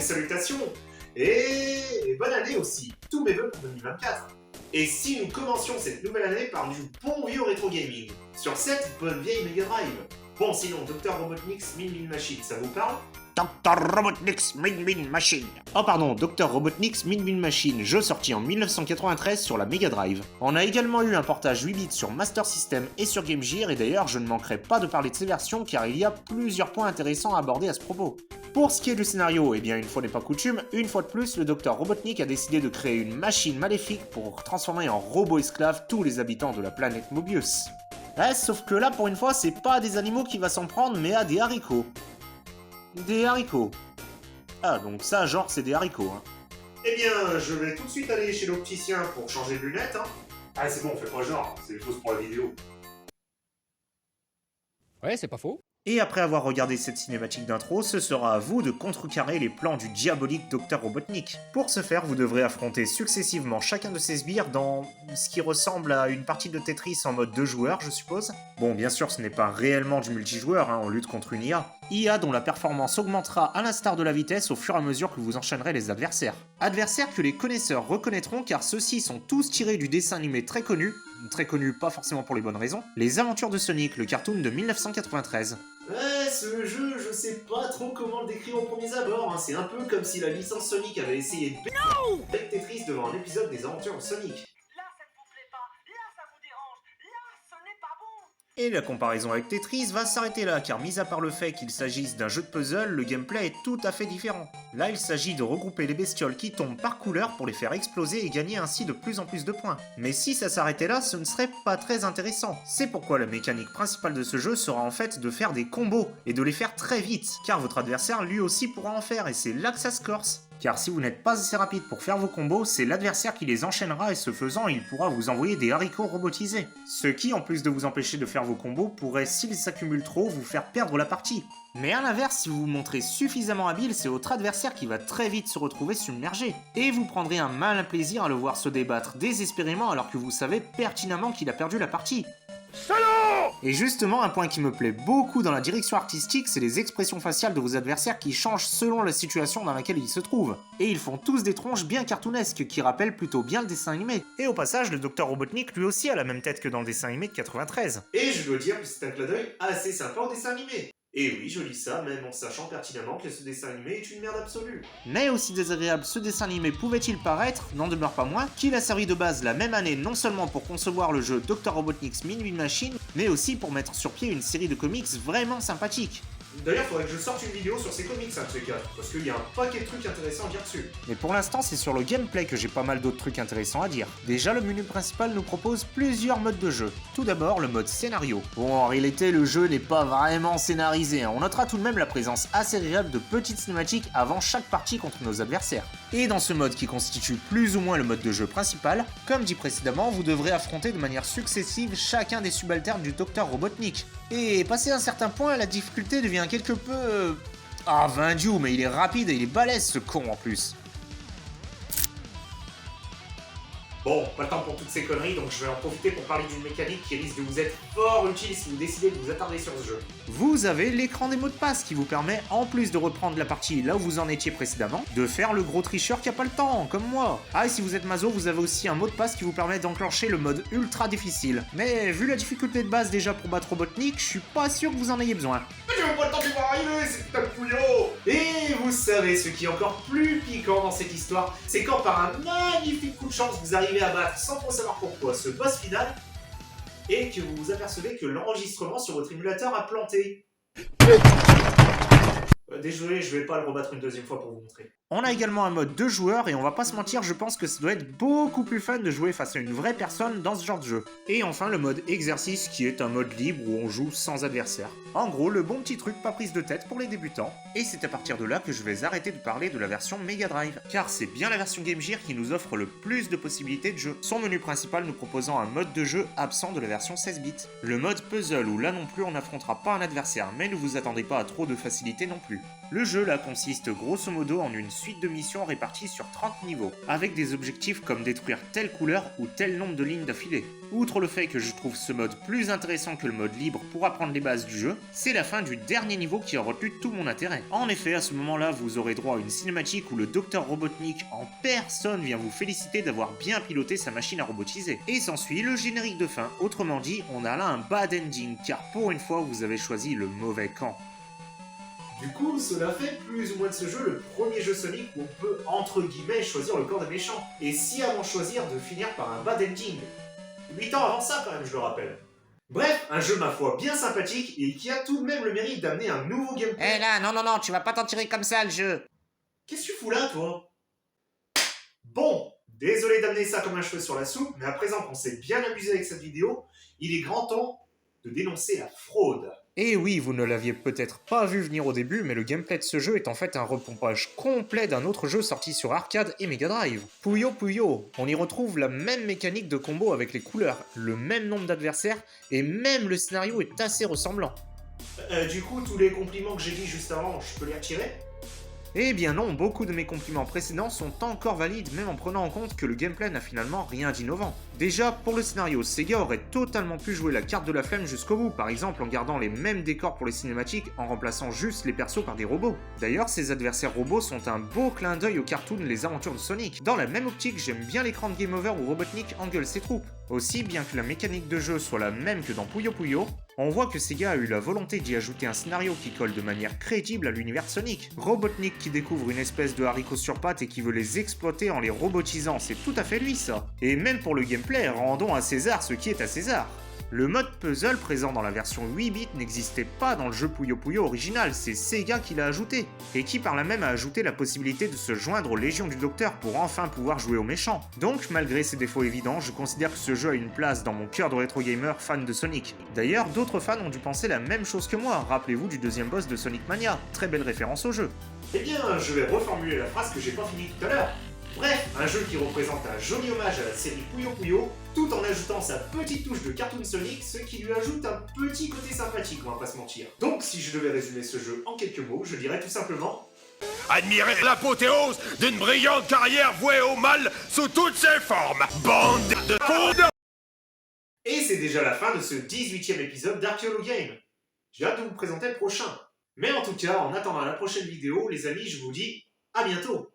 salutations et bonne année aussi, tous mes vœux pour 2024. Et si nous commencions cette nouvelle année par du bon vieux rétro gaming, sur cette bonne vieille Mega Drive. Bon sinon, Dr Robotnik's Min Min Machine, ça vous parle? Dr Robotnik's Min Min Machine. Oh pardon, Dr Robotnik's Min Min Machine, jeu sorti en 1993 sur la Mega Drive. On a également eu un portage 8 bits sur Master System et sur Game Gear, et d'ailleurs je ne manquerai pas de parler de ces versions car il y a plusieurs points intéressants à aborder à ce propos. Pour ce qui est du scénario, eh bien une fois n'est pas coutume, une fois de plus, le Dr Robotnik a décidé de créer une machine maléfique pour transformer en robots esclaves tous les habitants de la planète Mobius. Ouais, sauf que là pour une fois c'est pas à des animaux qu'il va s'en prendre mais à des haricots. Des haricots. Ah, donc ça, genre, c'est des haricots, hein. Eh bien, je vais tout de suite aller chez l'opticien pour changer de lunettes, hein. Ah, c'est bon, on fait pas genre, c'est des choses pour la vidéo. Ouais, c'est pas faux. Et après avoir regardé cette cinématique d'intro, ce sera à vous de contrecarrer les plans du diabolique Dr Robotnik. Pour ce faire, vous devrez affronter successivement chacun de ces sbires dans ce qui ressemble à une partie de Tetris en mode 2 joueurs, je suppose. Bon, bien sûr, ce n'est pas réellement du multijoueur, hein, on lutte contre une IA. IA dont la performance augmentera à l'instar de la vitesse au fur et à mesure que vous enchaînerez les adversaires. Adversaires que les connaisseurs reconnaîtront car ceux-ci sont tous tirés du dessin animé très connu pas forcément pour les bonnes raisons, Les Aventures de Sonic, le cartoon de 1993. Ouais, ce jeu, je sais pas trop comment le décrire au premier abord, hein. C'est un peu comme si la licence Sonic avait essayé de avec Tetris devant un épisode des Aventures de Sonic. Et la comparaison avec Tetris va s'arrêter là, car mis à part le fait qu'il s'agisse d'un jeu de puzzle, le gameplay est tout à fait différent. Là, il s'agit de regrouper les bestioles qui tombent par couleur pour les faire exploser et gagner ainsi de plus en plus de points. Mais si ça s'arrêtait là, ce ne serait pas très intéressant. C'est pourquoi la mécanique principale de ce jeu sera en fait de faire des combos, et de les faire très vite, car votre adversaire lui aussi pourra en faire, et c'est là que ça se corse. Car si vous n'êtes pas assez rapide pour faire vos combos, c'est l'adversaire qui les enchaînera et ce faisant, il pourra vous envoyer des haricots robotisés. Ce qui, en plus de vous empêcher de faire vos combos, pourrait, s'ils s'accumulent trop, vous faire perdre la partie. Mais à l'inverse, si vous vous montrez suffisamment habile, c'est votre adversaire qui va très vite se retrouver submergé. Et vous prendrez un malin plaisir à le voir se débattre désespérément alors que vous savez pertinemment qu'il a perdu la partie. Et justement, un point qui me plaît beaucoup dans la direction artistique, c'est les expressions faciales de vos adversaires qui changent selon la situation dans laquelle ils se trouvent. Et ils font tous des tronches bien cartoonesques, qui rappellent plutôt bien le dessin animé. Et au passage, le Dr Robotnik lui aussi a la même tête que dans le dessin animé de 93. Et je dois dire que c'est un clin d'œil assez sympa au dessin animé. Et oui, je lis ça même en sachant pertinemment que ce dessin animé est une merde absolue. Mais aussi désagréable ce dessin animé pouvait-il paraître, n'en demeure pas moins, qu'il a servi de base la même année non seulement pour concevoir le jeu Dr Robotnik's Min Min Machine, mais aussi pour mettre sur pied une série de comics vraiment sympathiques. D'ailleurs, faudrait que je sorte une vidéo sur ces comics, hein, de ces quatre, parce qu'il y a un paquet de trucs intéressants à dire dessus. Mais pour l'instant, c'est sur le gameplay que j'ai pas mal d'autres trucs intéressants à dire. Déjà, le menu principal nous propose plusieurs modes de jeu. Tout d'abord, le mode scénario. Bon, en réalité, le jeu n'est pas vraiment scénarisé, hein. On notera tout de même la présence assez agréable de petites cinématiques avant chaque partie contre nos adversaires. Et dans ce mode qui constitue plus ou moins le mode de jeu principal, comme dit précédemment, vous devrez affronter de manière successive chacun des subalternes du Dr Robotnik. Et passé un certain point, la difficulté devient quelque peu... Ah, Vindiou, mais il est rapide et il est balèze ce con en plus. Bon, pas le temps pour toutes ces conneries, donc je vais en profiter pour parler d'une mécanique qui risque de vous être fort utile si vous décidez de vous attarder sur ce jeu. Vous avez l'écran des mots de passe qui vous permet, en plus de reprendre la partie là où vous en étiez précédemment, de faire le gros tricheur qui a pas le temps, comme moi. Ah, et si vous êtes maso, vous avez aussi un mot de passe qui vous permet d'enclencher le mode ultra difficile. Mais vu la difficulté de base déjà pour battre Robotnik, je suis pas sûr que vous en ayez besoin. Mais j'ai pas le temps de voir arriver, c'est putain de pouillot. Et vous savez ce qui est encore plus piquant dans cette histoire, c'est quand par un magnifique coup de chance vous arrivez à battre sans trop savoir pourquoi ce boss final et que vous vous apercevez que l'enregistrement sur votre émulateur a planté. Désolé, je vais pas le rebattre une deuxième fois pour vous montrer. On a également un mode 2 joueurs et on va pas se mentir, je pense que ça doit être beaucoup plus fun de jouer face à une vraie personne dans ce genre de jeu. Et enfin le mode exercice qui est un mode libre où on joue sans adversaire. En gros, le bon petit truc pas prise de tête pour les débutants. Et c'est à partir de là que je vais arrêter de parler de la version Mega Drive. Car c'est bien la version Game Gear qui nous offre le plus de possibilités de jeu. Son menu principal nous proposant un mode de jeu absent de la version 16 bits. Le mode puzzle où là non plus on n'affrontera pas un adversaire, mais ne vous attendez pas à trop de facilité non plus. Le jeu là consiste grosso modo en une suite de missions réparties sur 30 niveaux, avec des objectifs comme détruire telle couleur ou tel nombre de lignes d'affilée. Outre le fait que je trouve ce mode plus intéressant que le mode libre pour apprendre les bases du jeu, c'est la fin du dernier niveau qui a retenu tout mon intérêt. En effet, à ce moment-là, vous aurez droit à une cinématique où le docteur Robotnik en personne vient vous féliciter d'avoir bien piloté sa machine à robotiser. Et s'ensuit le générique de fin, autrement dit, on a là un bad ending, car pour une fois, vous avez choisi le mauvais camp. Du coup, cela fait plus ou moins de ce jeu le premier jeu Sonic où on peut, entre guillemets, choisir le camp des méchants. Et si avant choisir de finir par un bad ending. 8 ans avant ça quand même, je le rappelle. Bref, un jeu ma foi bien sympathique et qui a tout de même le mérite d'amener un nouveau gameplay. Eh là, non, tu vas pas t'en tirer comme ça le jeu. Qu'est-ce que tu fous là, toi? Bon, désolé d'amener ça comme un cheveu sur la soupe, mais à présent qu'on s'est bien amusé avec cette vidéo, il est grand temps de dénoncer la fraude. Et oui, vous ne l'aviez peut-être pas vu venir au début, mais le gameplay de ce jeu est en fait un repompage complet d'un autre jeu sorti sur arcade et Mega Drive. Puyo Puyo, on y retrouve la même mécanique de combo avec les couleurs, le même nombre d'adversaires, et même le scénario est assez ressemblant. Du coup, tous les compliments que j'ai dit juste avant, je peux les retirer? Eh bien non, beaucoup de mes compliments précédents sont encore valides, même en prenant en compte que le gameplay n'a finalement rien d'innovant. Déjà, pour le scénario, Sega aurait totalement pu jouer la carte de la flemme jusqu'au bout, par exemple en gardant les mêmes décors pour les cinématiques, en remplaçant juste les persos par des robots. D'ailleurs, ces adversaires robots sont un beau clin d'œil au cartoon Les Aventures de Sonic. Dans la même optique, j'aime bien l'écran de Game Over où Robotnik engueule ses troupes. Aussi, bien que la mécanique de jeu soit la même que dans Puyo Puyo, on voit que Sega a eu la volonté d'y ajouter un scénario qui colle de manière crédible à l'univers Sonic. Robotnik qui découvre une espèce de haricots sur pattes et qui veut les exploiter en les robotisant, c'est tout à fait lui ça. Et même pour le gameplay, rendons à César ce qui est à César. Le mode puzzle présent dans la version 8 bits n'existait pas dans le jeu Puyo Puyo original, c'est Sega qui l'a ajouté, et qui par là même a ajouté la possibilité de se joindre aux légions du Docteur pour enfin pouvoir jouer aux méchants. Donc malgré ses défauts évidents, je considère que ce jeu a une place dans mon cœur de rétro gamer fan de Sonic. D'ailleurs, d'autres fans ont dû penser la même chose que moi, rappelez-vous du deuxième boss de Sonic Mania, très belle référence au jeu. Eh bien, je vais reformuler la phrase que j'ai pas finie tout à l'heure. Bref, un jeu qui représente un joli hommage à la série Puyo Puyo, tout en ajoutant sa petite touche de cartoon Sonic, ce qui lui ajoute un petit côté sympathique, on va pas se mentir. Donc, si je devais résumer ce jeu en quelques mots, je dirais tout simplement... Admirez l'apothéose d'une brillante carrière vouée au mal sous toutes ses formes. Bande de poudre. Et c'est déjà la fin de ce 18e épisode d'Archeolo Game. J'ai hâte de vous présenter le prochain. Mais en tout cas, en attendant la prochaine vidéo, les amis, je vous dis à bientôt.